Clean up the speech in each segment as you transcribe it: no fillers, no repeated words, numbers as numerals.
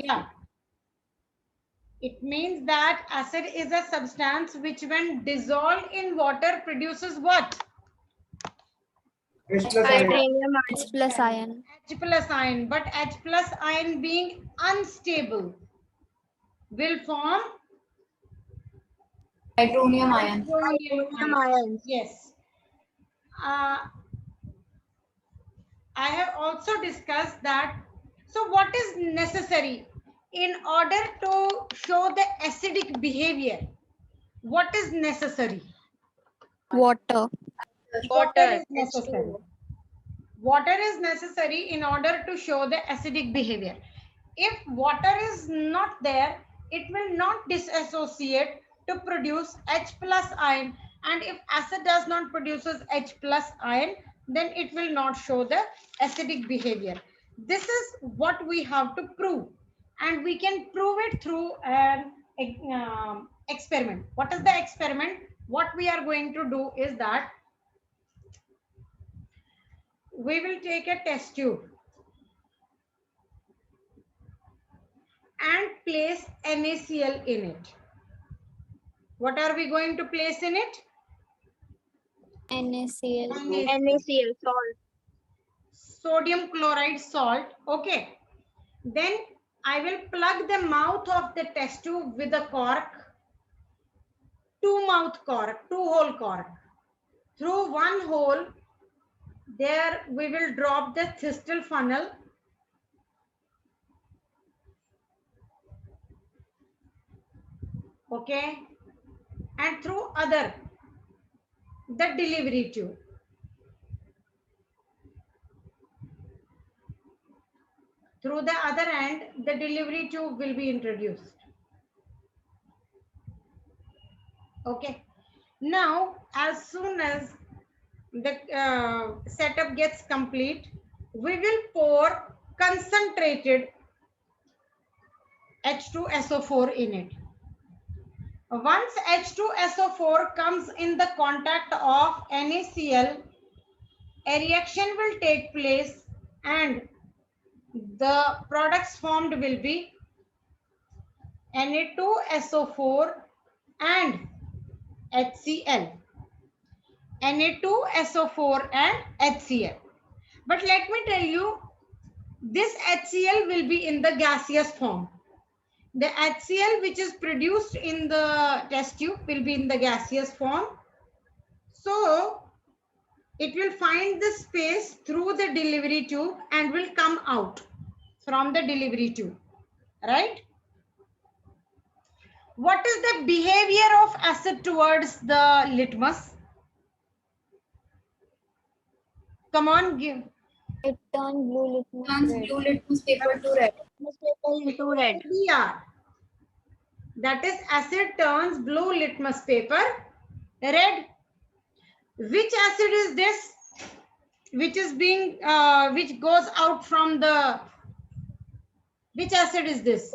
Yeah. It means that acid is a substance which when dissolved in water produces what? H plus ion. Hydronium H plus ion. H plus ion. But H plus ion being unstable will form Hydronium ion. hydronium hydronium ion. ions. Yes. Uh, I have also discussed that. So what is necessary in order to show the acidic behavior? What is necessary? Water. Water Water. is necessary. Water is necessary in order to show the acidic behavior. If water is not there, it will not dissociate to produce H plus ion. And if acid does not produces H plus ion, then it will not show the acidic behavior. This is what we have to prove. And we can prove it through an experiment. What is the experiment? What we are going to do is that we will take a test tube and place NaCl in it. What are we going to place in it? NaCl. NaCl. NaCl, salt. Sodium chloride salt. Okay. Then I will plug the mouth of the test tube with a cork, two mouth cork, two hole cork. Through one hole, there we will drop the Thistle funnel. Okay. And through other, the delivery tube. Through the other end, the delivery tube will be introduced. Okay. Now, as soon as the setup gets complete, we will pour concentrated H2SO4 in it. Once H2SO4 comes in the contact of NaCl, a reaction will take place and the products formed will be Na2SO4 and HCl. Na2SO4 and HCl. But let me tell you, this HCl will be in the gaseous form. The HCl which is produced in the test tube will be in the gaseous form. So it will find the space through the delivery tube and will come out from the delivery tube, right? What is the behavior of acid towards the litmus? Come on, give. It turned blue litmus Turns red. blue litmus paper to red. Into red. Yeah. That is, acid turns blue litmus paper red. Which acid is this? Which is being, which goes out from the, which acid is this?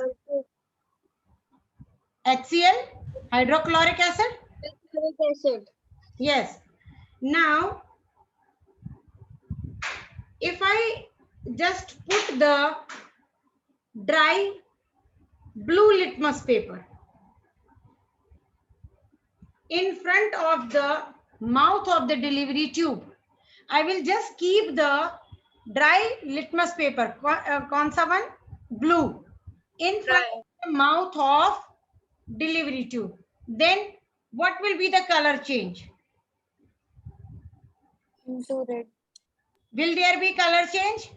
HCl, hydrochloric acid? Sulfuric acid. Yes. Now, if I just put the dry blue litmus paper in front of the mouth of the delivery tube, I will just keep the dry litmus paper, kaun sa one? Blue, in front of the mouth of delivery tube. Then what will be the color change? Into red. Will there be color change?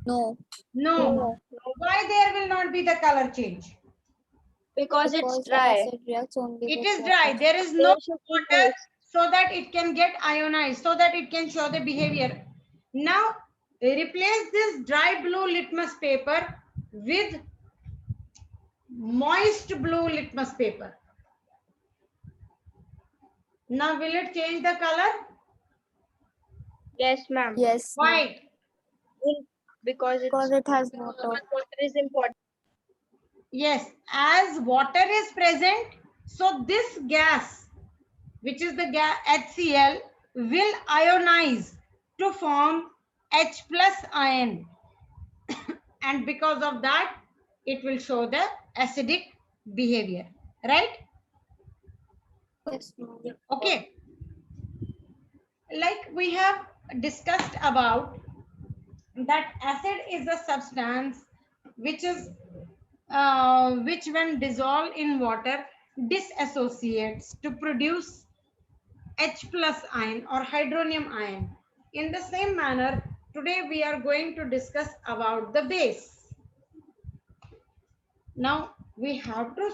No. No. Why there will not be the color change? Because it's Because dry. acid reacts only It with is water. dry. There is no There should be water base. so that it can get ionized, so that it can show the behavior. Now, replace this dry blue litmus paper with moist blue litmus paper. Now, will it change the color? Yes, ma'am. Yes. ma'am. Why? Because Because it has water. water is important. Yes, as water is present, so this gas, which is the gas HCl, will ionize to form H plus ion. And because of that, it will show the acidic behavior, right? Yes, ma'am. Okay, like we have discussed about that acid is a substance which is which when dissolved in water disassociates to produce H plus ion or hydronium ion. In the same manner, today we are going to discuss about the base. Now we have to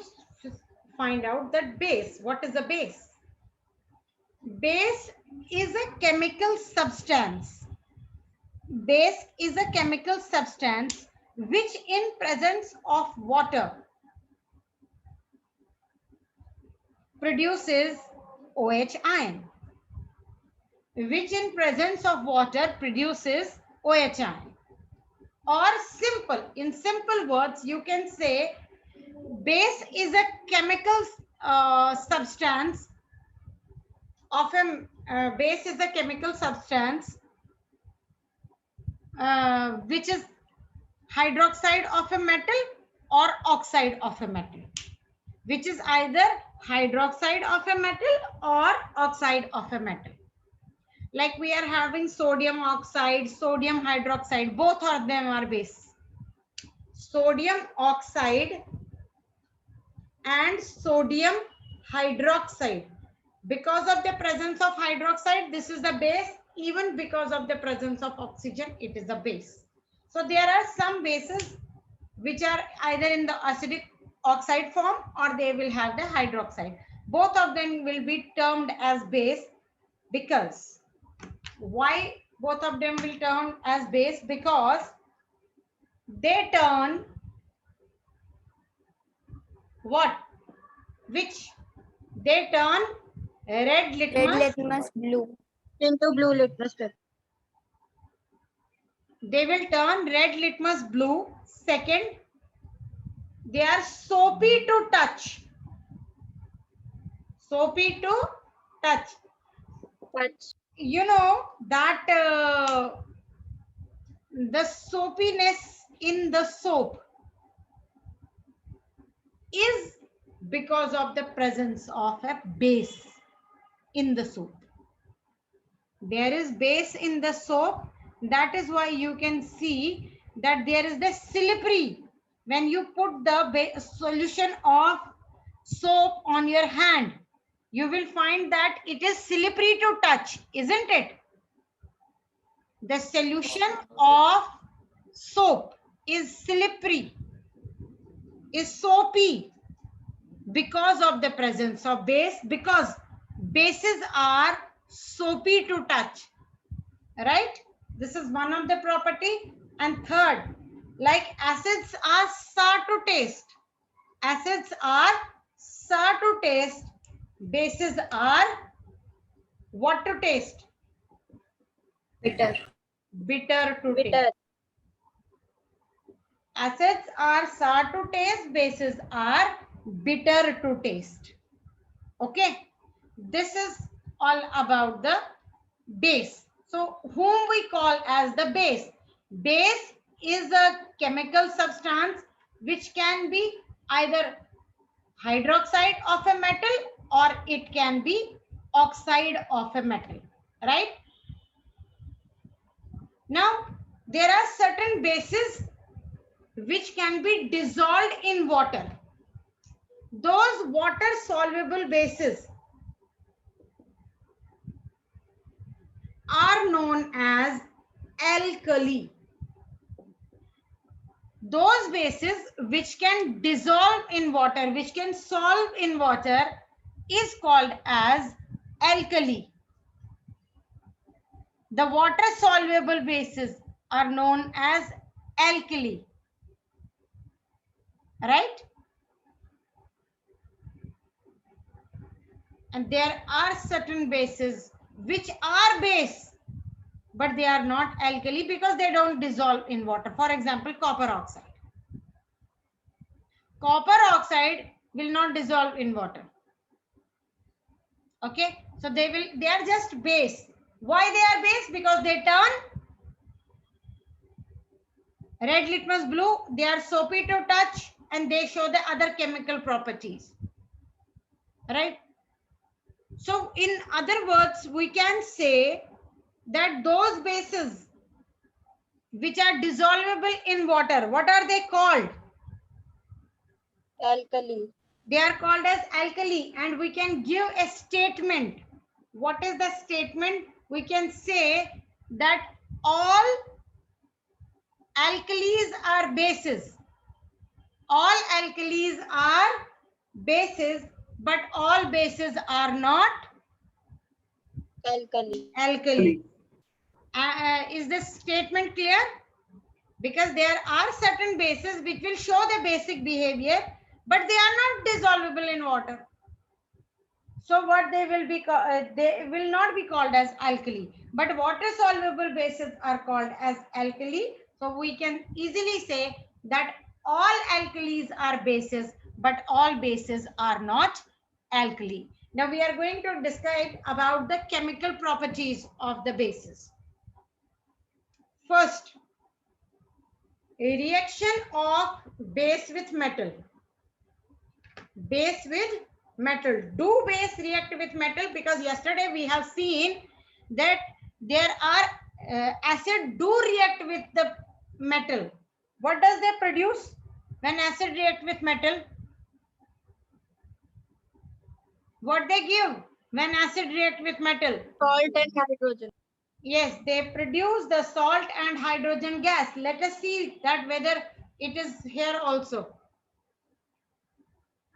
find out that base. What is a base? Base is a chemical substance. Base is a chemical substance which in presence of water produces OH ion, which in presence of water produces OH ion. Or in simple words, you can say base is a chemical substance of a base is a chemical substance which is hydroxide of a metal or oxide of a metal, which is either hydroxide of a metal or oxide of a metal. Like we are having sodium oxide, sodium hydroxide, both of them are base. Sodium oxide and sodium hydroxide. Because of the presence of hydroxide, this is the base. Even because of the presence of oxygen, it is a base. So there are some bases which are either in the acidic oxide form or they will have the hydroxide. Both of them will be termed as base. Because why both of them will turn as base? Because they turn what? Which? They turn red Red litmus. litmus blue. Into blue litmus paper. They will turn red litmus blue. Second, they are soapy to touch. Soapy to touch. Touch. You know that the soapiness in the soap is because of the presence of a base in the soap. There is base in the soap. That is why you can see that there is the slippery. When you put the solution of soap on your hand, you will find that it is slippery to touch, isn't it? The solution of soap is slippery, is soapy because of the presence of base, because bases are soapy to touch, right? This is one of the property. And third, like acids are sour to taste. Acids are sour to taste. Bases are what to taste? Bitter. Bitter to taste. Bitter. Acids are sour to taste. Bases are bitter to taste. Okay. This is all about the base. So whom we call as the base? Base is a chemical substance which can be either hydroxide of a metal or it can be oxide of a metal, right? Now, there are certain bases which can be dissolved in water. Those water soluble bases are known as alkali. Those bases which can dissolve in water, which can solve in water, is called as alkali. The water soluble bases are known as alkali, right? And there are certain bases which are base, but they are not alkali because they don't dissolve in water. For example, copper oxide. Copper oxide will not dissolve in water. Okay, so they are just base. Why they are base? Because they turn Red litmus blue, they are soapy to touch and they show the other chemical properties, right? So in other words, we can say that those bases which are dissolvable in water, what are they called? Alkali. They are called as alkali, and we can give a statement. What is the statement? We can say that all alkalis are bases. All alkalis are bases, but all bases are not Alkali. alkali. Is this statement clear? Because there are certain bases which will show the basic behavior, but they are not dissolvable in water. So what they will be, they will not be called as alkali, but water soluble bases are called as alkali. So we can easily say that all alkalis are bases, but all bases are not alkali. Now we are going to describe about the chemical properties of the bases. First, a reaction of base with metal. Base with metal. Do base react with metal? Because yesterday we have seen that there are acid do react with the metal. What does they produce when acid react with metal? What they give when acid react with metal? Salt and hydrogen. Yes, they produce the salt and hydrogen gas. Let us see that whether it is here also.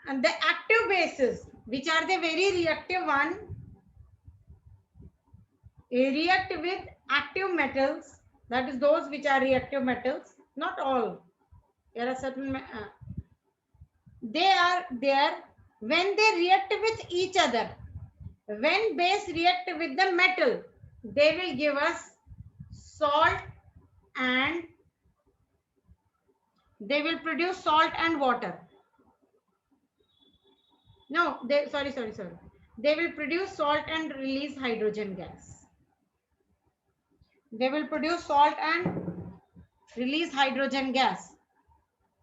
And the active bases, which are the very reactive one, react with active metals, that is those which are reactive metals, not all. There are certain, they are there when they react with each other. When base react with the metal, they will give us salt and they will produce salt and water. No, they, sorry. They will produce salt and release hydrogen gas. They will produce salt and release hydrogen gas.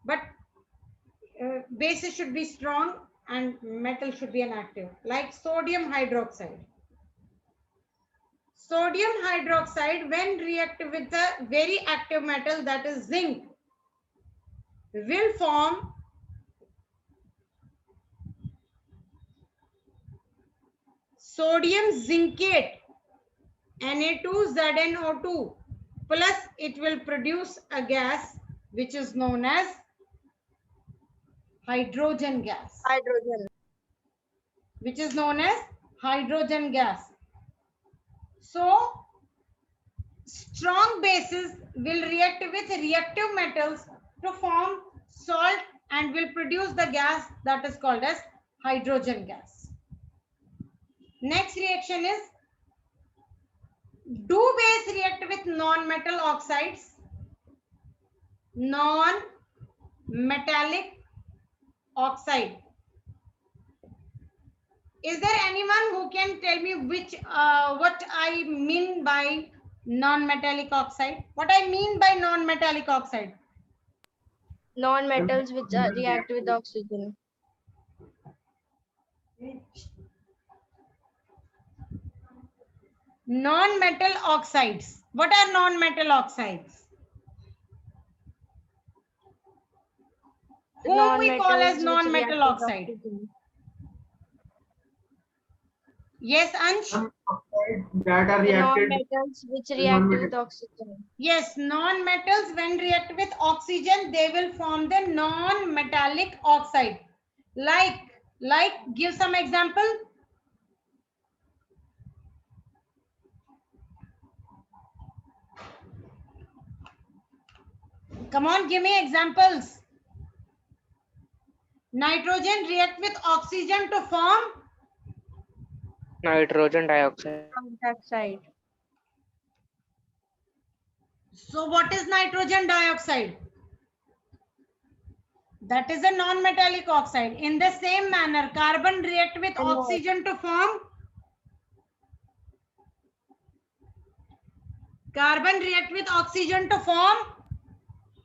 But bases should be strong and metal should be inactive, like sodium hydroxide. Sodium hydroxide, when react with the very active metal, that is zinc, will form sodium zincate, Na2ZnO2, plus it will produce a gas which is known as hydrogen gas. Hydrogen. Which is known as hydrogen gas. So strong bases will react with reactive metals to form salt and will produce the gas that is called as hydrogen gas. Next reaction is, do base react with non-metal oxides? Non-metallic oxide. Is there anyone who can tell me which what I mean by non-metallic oxide? What I mean by non-metallic oxide? Non-metals which react with oxygen. Non-metal oxides. What are non-metal oxides? Whom we call as non-metal oxide? Yes, Ansh? That are reacted. Non-metals which react with oxygen. Yes, non-metals when react with oxygen, they will form the non-metallic oxide. Like, give some example. Come on, give me examples. Nitrogen react with oxygen to form nitrogen dioxide. Dioxide. So what is nitrogen dioxide? That is a non-metallic oxide. In the same manner, carbon react with oxygen to form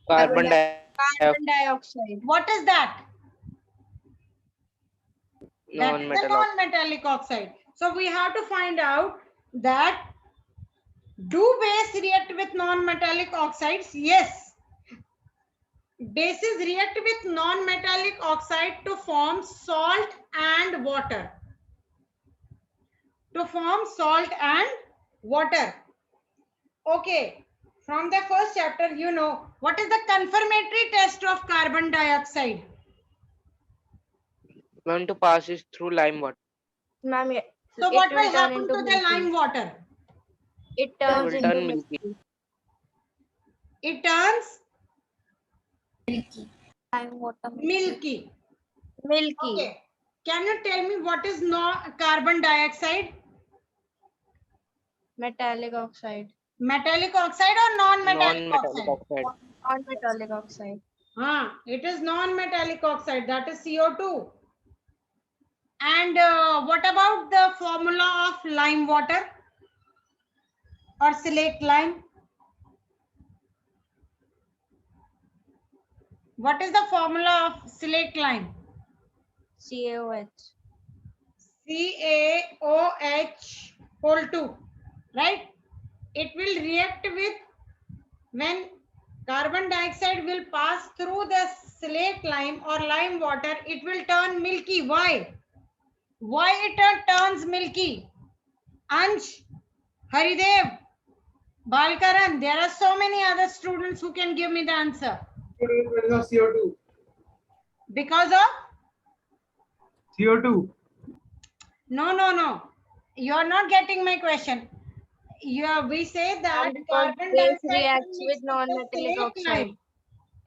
Carbon Carbon dioxide. What is that? That is a non-metal oxide. non-metallic oxide. So we have to find out that do bases react with non-metallic oxides? Yes. Bases react with non-metallic oxide to form salt and water. To form salt and water. Okay. From the first chapter, you know what is the confirmatory test of carbon dioxide? When to pass it through lime water. Ma'am, So it what will will turn happen into to the milky. lime water? It It turns will into turn milky. milky. It turns Milky. Lime water milky. milky. Milky. Okay. Can you tell me what is carbon dioxide? Metallic oxide. Metallic oxide or non-metallic Non-metallic oxide? oxide. Non-metallic oxide. It is non-metallic oxide, that is CO2. And what about the formula of lime water or slaked lime? What is the formula of slaked lime? CaOH. CaOH whole 2, right? It will react with, when carbon dioxide will pass through the slaked lime or lime water, it will turn milky. Why? Why it turns milky? Ansh, Haridev, Balkaran, there are so many other students who can give me the answer. Because of CO2. Because of? CO2. No. You are not getting my question. We say that And because carbon base dioxide reacts mixed with non-metallic slaked oxide. lime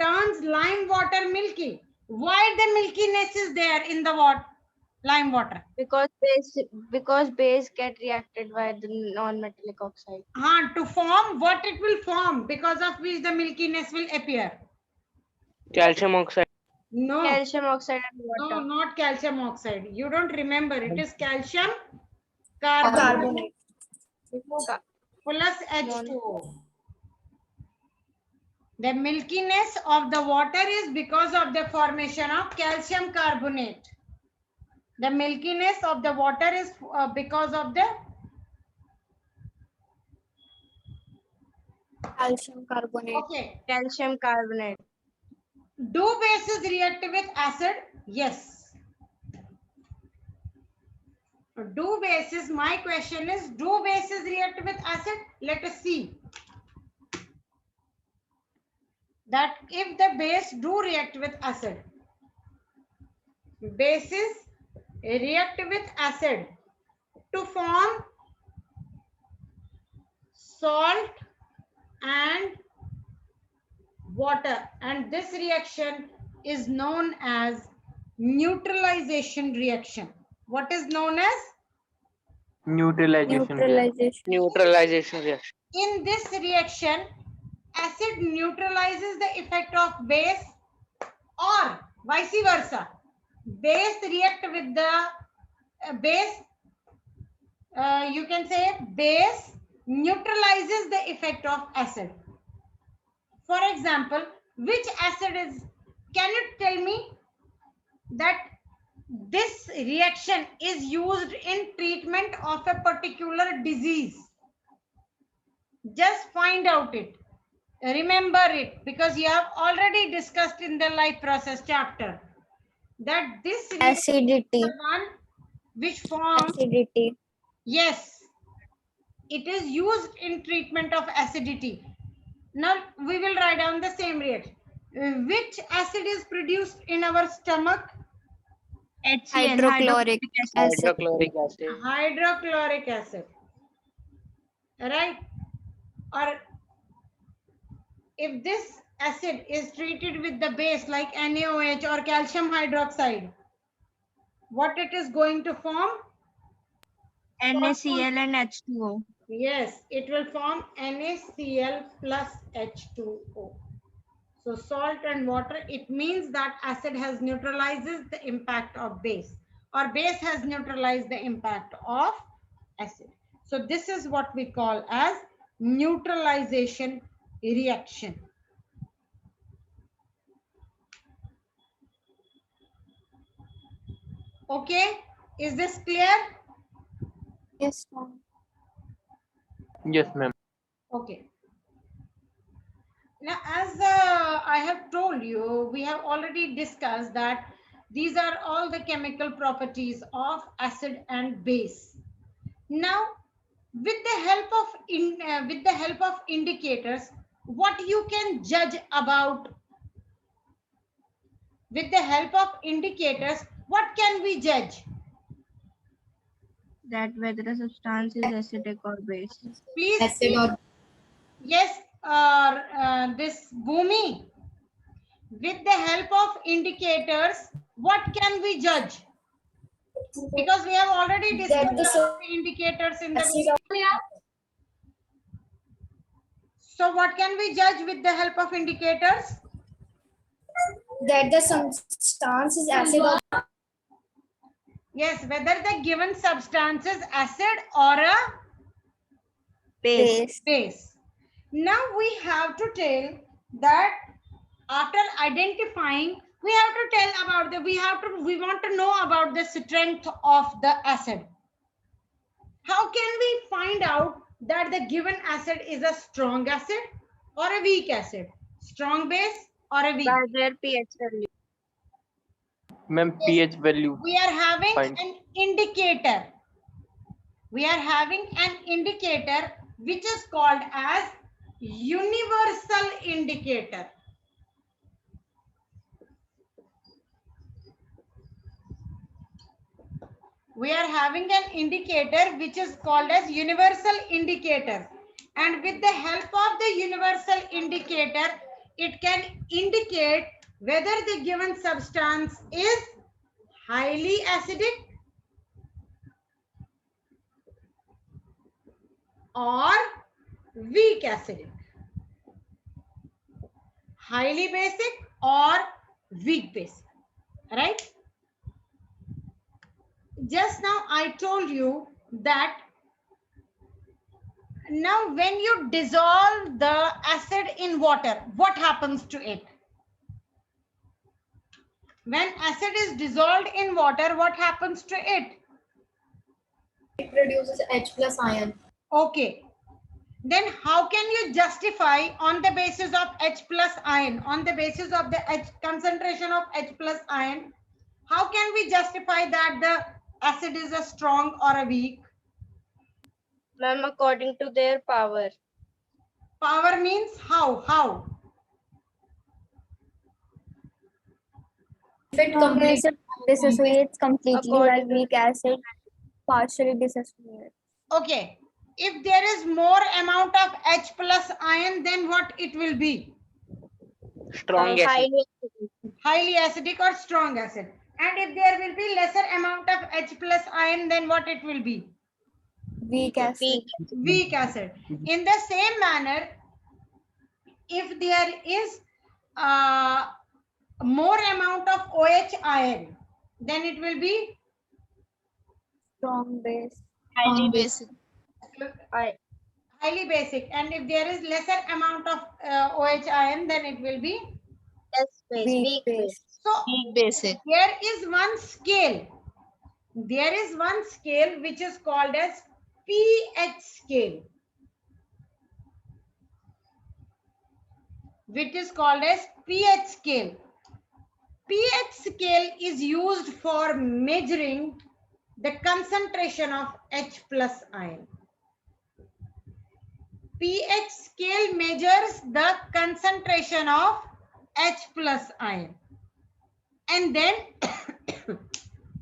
turns lime water milky. Why the milkiness is there in the water, lime water? Because base get reacted by the non-metallic oxide. To form what it will form, because of which the milkiness will appear. Calcium oxide. No, Calcium oxide and no, water. not calcium oxide. You don't remember. It is calcium carbonate Carbonate. plus H2O. The milkiness of the water is because of the formation of calcium carbonate. The milkiness of the water is because of the Calcium carbonate. okay. Calcium carbonate. Do bases react with acid? Yes. Do bases, my question is, do bases react with acid? Let us see. That if the base do react with acid, bases react with acid to form salt and water, and this reaction is known as neutralization reaction. What is known as? Neutralization. Neutralization. Neutralization reaction. In this reaction, acid neutralizes the effect of base, or vice versa. Base react with the base, you can say base neutralizes the effect of acid. For example, which acid is, can you tell me that this reaction is used in treatment of a particular disease? Just find out it. Remember it, because you have already discussed in the life process chapter that this reaction Acidity. is the one which forms, Acidity. yes, it is used in treatment of acidity. Now we will write down the same reaction. Which acid is produced in our stomach? HCl, Hydrochloric acid. Hydrochloric acid. Hydrochloric acid, right? Or if this acid is treated with the base like NaOH or calcium hydroxide, what it is going to form? NaCl and H2O. Yes, it will form NaCl plus H2O. So salt and water, it means that acid has neutralizes the impact of base, or base has neutralized the impact of acid. So this is what we call as neutralization reaction. Okay, is this clear? Yes, ma'am. Yes, ma'am. Okay. Now, as I have told you, we have already discussed that these are all the chemical properties of acid and base. Now, with the help of indicators, what you can judge about, with the help of indicators, what can we judge? That whether a substance is acidic or base. Please. Acid or Yes, this Bhumi. With the help of indicators, what can we judge? Because we have already discussed about the indicators in the beginning. So what can we judge with the help of indicators? that the substance is acid or Yes, whether the given substance is acid or a base. base. Now we have to tell that after identifying, we want to know about the strength of the acid. How can we find out that the given acid is a strong acid or a weak acid? Strong base or a weak? By their pH value. Ma'am, Yes. pH value. We are having Fine. an indicator. We are having an indicator which is called as universal indicator. We are having an indicator which is called as universal indicator. And with the help of the universal indicator, it can indicate whether the given substance is highly acidic or weak acidic, highly basic or weak basic, right? Just now I told you that now when you dissolve the acid in water, what happens to it? When acid is dissolved in water, what happens to it? It produces H plus ion. Okay. Then how can you justify on the basis of H plus ion, on the basis of the H concentration of H plus ion, how can we justify that the acid is a strong or a weak? Ma'am, according to their power. Power means how? How? If it completely Dissociates completely while According to weak acid partially dissociates. Okay. If there is more amount of H plus ion, then what it will be? Strong acid. highly acidic. Highly acidic or strong acid. And if there will be lesser amount of H plus ion, then what it will be? Weak acid. Weak acid. In the same manner, if there is more amount of OH ion, then it will be Strong base. Highly basic. highly basic. And if there is lesser amount of OH ion, then it will be Weak base. so Weak basic. there is one scale. There is one scale which is called as pH scale. Which is called as pH scale. pH scale is used for measuring the concentration of H plus ion. pH scale measures the concentration of H plus ion. And then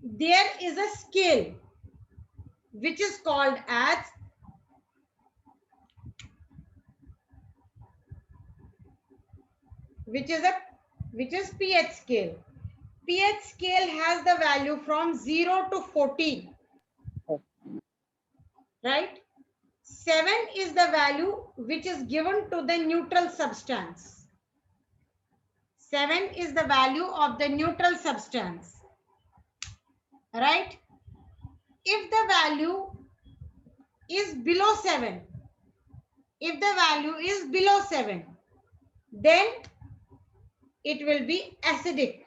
there is a scale which is called as which is pH scale. pH scale has the value from 0 to 14. Right? 7 is the value which is given to the neutral substance. 7 is the value of the neutral substance. Right? If the value is below 7, then it will be acidic.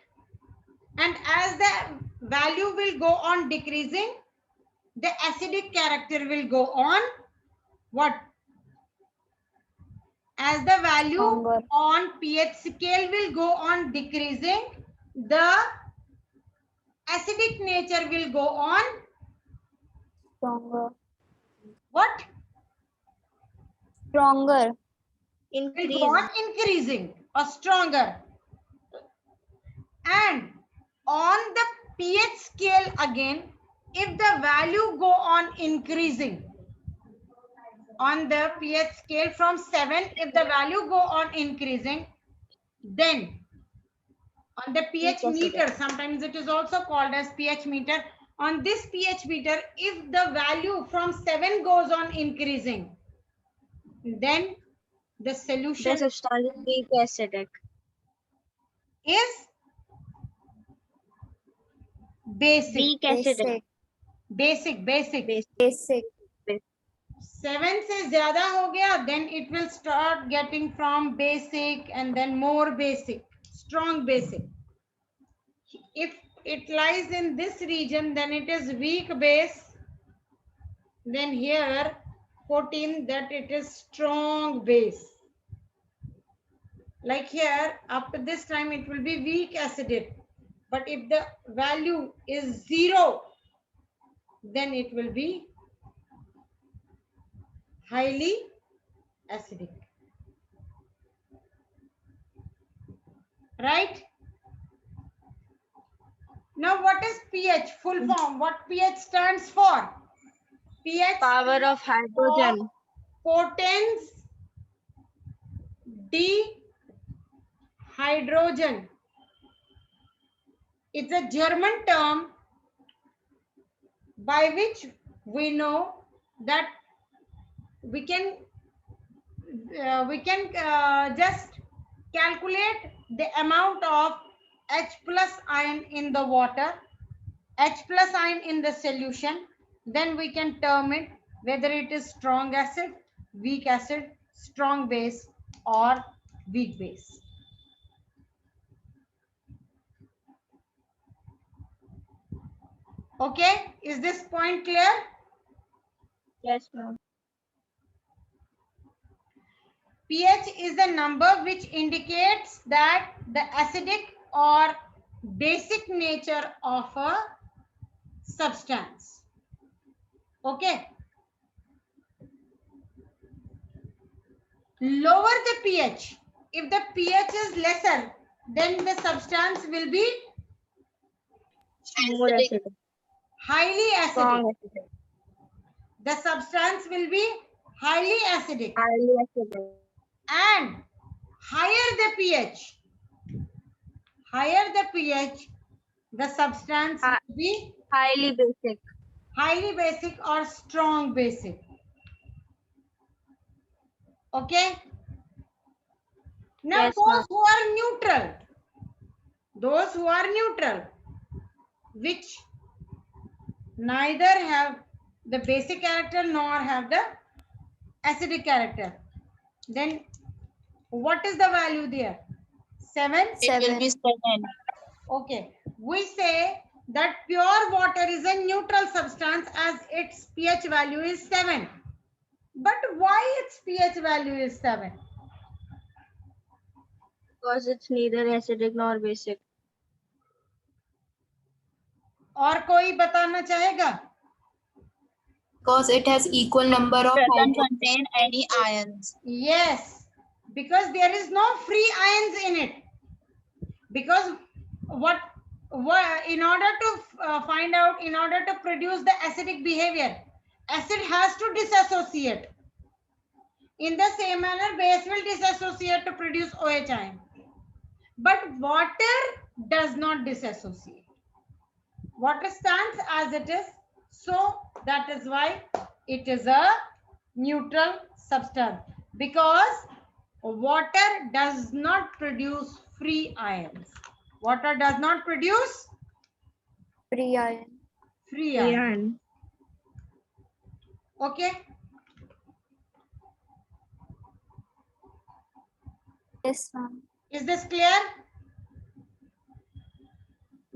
And as the value will go on decreasing, the acidic character will go on what? As the value Stronger. on pH scale will go on decreasing, the acidic nature will go on Stronger. what? Stronger. Will go Increase. on increasing or stronger. And on the pH scale again, if the value go on increasing, on the pH scale from 7, if the value go on increasing, then on the pH meter, sometimes it is also called as pH meter. On this pH meter, if the value from 7 goes on increasing, then the The solution substance is weak acidic. is basic. Weak acidic. Basic. Basic. Basic. 7 से ज्यादा हो गया, then it will start getting from basic and then more basic, strong basic. If it lies in this region, then it is weak base. Then here 14, that it is strong base. Like here, up to this time it will be weak acidic. But if the value is 0, then it will be highly acidic. Right? Now what is pH? Full form. What pH stands for? pH Power of hydrogen. potens dehydrogen. It's a German term by which we know that we can just calculate the amount of H plus ion in the water, H plus ion in the solution. Then we can term it whether it is strong acid, weak acid, strong base or weak base. Okay, is this point clear? Yes, ma'am. pH is the number which indicates that the acidic or basic nature of a substance. Okay. Lower the pH. If the pH is lesser, then the substance will be More acidic. highly acidic. Strong acidic. The substance will be highly acidic. Highly acidic. And higher the pH, the substance will be Highly basic. highly basic or strong basic. Okay. Now Yes, those ma'am. who are neutral, which neither have the basic character nor have the acidic character, then what is the value there? 7? It will be 7. Okay. We say that pure water is a neutral substance as its pH value is 7. But why its pH value is 7? Because it's neither acidic nor basic. और कोई बताना चाहेगा? Because it has equal number of Doesn't hydrogen. contain any ions. Yes, because there is no free ions in it. Because what in order to find out, in order to produce the acidic behavior, acid has to disassociate. In the same manner, base will disassociate to produce OH ion. But water does not disassociate. Water stands as it is, so that is why it is a neutral substance, because water does not produce free ions. Water does not produce Free ion. free ions. Ion. Okay. Yes, ma'am. Is this clear?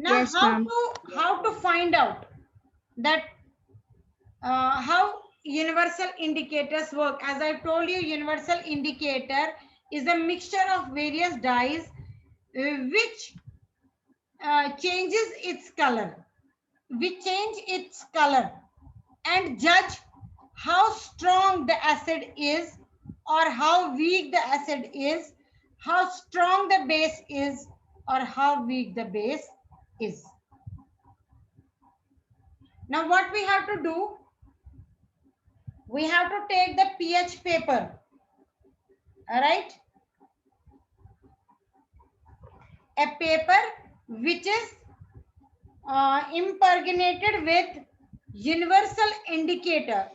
Now, Yes, ma'am. how to find out that how universal indicators work? As I told you, universal indicator is a mixture of various dyes which changes its color. We change its color and judge how strong the acid is or how weak the acid is, how strong the base is or how weak the base is. Now what we have to do, we have to take the pH paper, all right? A paper which is impregnated with universal indicator,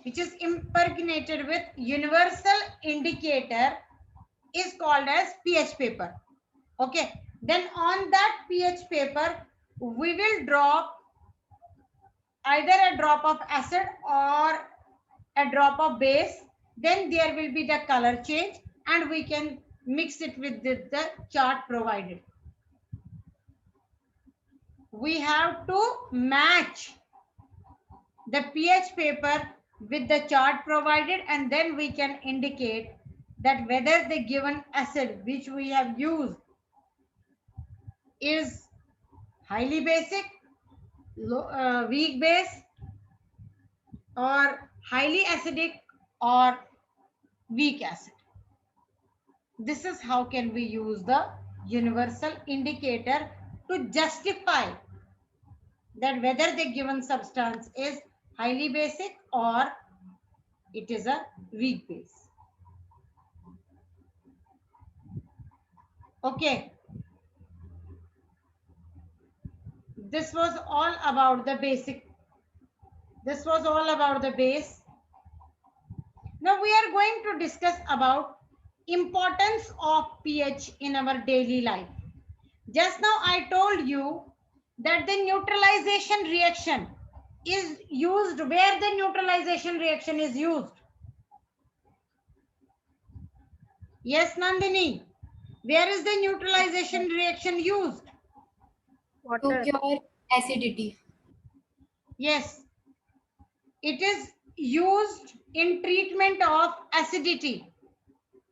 is called as pH paper. Okay, then on that pH paper we will drop either a drop of acid or a drop of base. Then there will be the color change and we can mix it with the chart provided. We have to match the pH paper with the chart provided, and then we can indicate that whether the given acid which we have used is highly basic, weak base, or highly acidic or weak acid. This is how can we use the universal indicator to justify that whether the given substance is highly basic or it is a weak base. Okay. This was all about the basic. This was all about the base. Now we are going to discuss about importance of pH in our daily life. Just now I told you that the neutralization reaction is used where the neutralization reaction is used. Yes, Nandini. Where is the neutralization reaction used? Water. To cure acidity. Yes. It is used in treatment of acidity.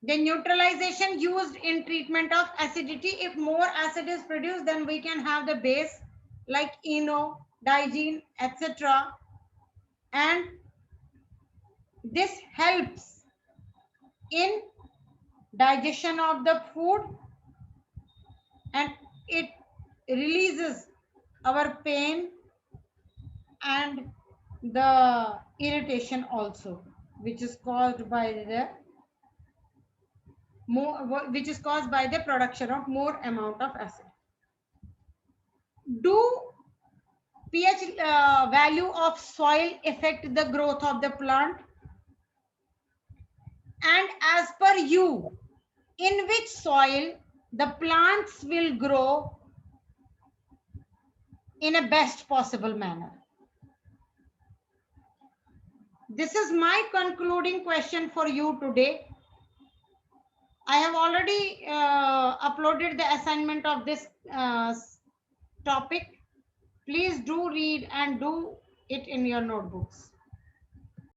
The neutralization used in treatment of acidity. If more acid is produced, then we can have the base like eno, digen, etc. And this helps in digestion of the food and it releases our pain and the irritation also, which is caused by the production of more amount of acid. Do pH value of soil affect the growth of the plant? And as per you, in which soil the plants will grow in a best possible manner? This is my concluding question for you today. I have already uploaded the assignment of this topic. Please do read and do it in your notebooks.